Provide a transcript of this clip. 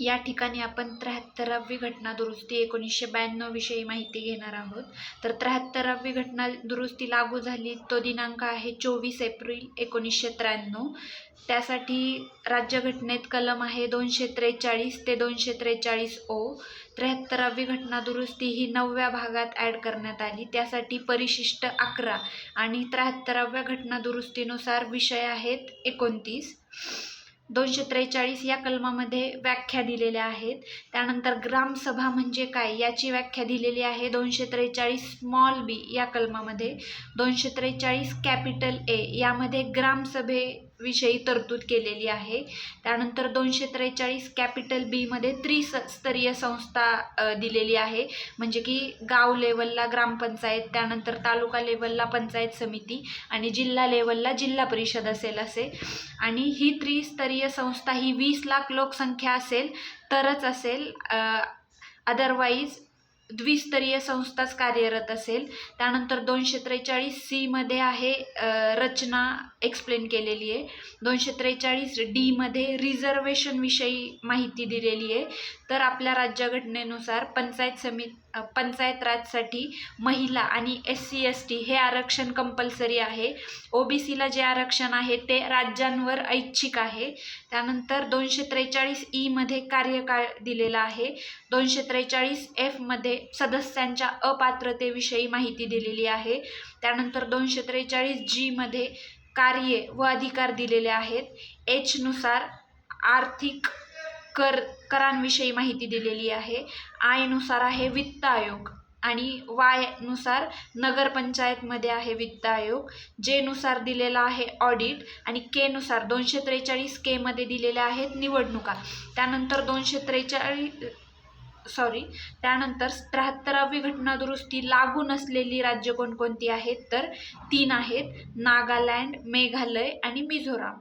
या ठिकाणी आपण 73वी घटना दुरुस्ती 1992 विषयी माहिती घेणार आहोत. तर 73वी घटना दुरुस्ती लागू झाली तो दिनांक आहे 24 एप्रिल 1993. त्यासाठी राज्यघटनेत कलम आहे 243 ते 243 ओ. 73वी घटना दुरुस्ती ही 9व्या भागात ॲड करण्यात आली. त्यासाठी परिशिष्ट 11 आणि 73व्या घटना दुरुस्तीनुसार विषय आहेत 29. 243 या कलमामध्ये व्याख्या दिलेल्या आहेत. त्यानंतर ग्रामसभा म्हणजे काय याची व्याख्या दिलेली आहे 243 स्मॉल बी या कलमामध्ये. 243 कॅपिटल ए यामध्ये ग्रामसभेविषयी तरतूद केलेली आहे. त्यानंतर 243 कॅपिटल बी मध्ये त्रिस्तरीय संस्था दिलेली आहे, म्हणजे की गाव लेवलला ग्रामपंचायत, त्यानंतर तालुका लेवलला पंचायत समिती आणि जिल्हा लेवलला जिल्हा परिषद असेल असे. आणि ही त्रिस्तरीय संस्था ही 20 लाख लोकसंख्या असेल तरच असेल, अदरवाईज द्विस्तरीय संस्थाच कार्यरत असेल. त्यानंतर 243 सी मध्ये आहे रचना एक्सप्लेन केलेली आहे. 243 डी मध्ये रिझर्वेशन विषयी माहिती दिलेली आहे. तर आपल्या राज्यघटनेनुसार पंचायत राजसाठी महिला आणि SC ST हे आरक्षण कंपल्सरी आहे. OBCला जे आरक्षण आहे ते राज्यांवर ऐच्छिक आहे. त्यानंतर 243 ई मध्ये कार्यकाळ दिलेला आहे. 243 एफ मध्ये सदस्यांच्या अपात्रतेविषयी माहिती दिलेली आहे. त्यानंतर 243 जी मध्ये कार्ये व अधिकार दिलेले आहेत. H नुसार आर्थिक करांविषयी माहिती दिलेली आहे. I नुसार आहे वित्त आयोग आणि Y नुसार नगरपंचायतमध्ये आहे वित्त आयोग. J नुसार दिलेला आहे ऑडिट आणि K नुसार 243 K मध्ये दिलेल्या आहेत निवडणुका. त्यानंतर 73वी घटना दुरुस्ती लागू नसलेली राज्य कोणकोणती आहेत तर 3 आहेत, नागालँड, मेघालय आणि मिझोराम.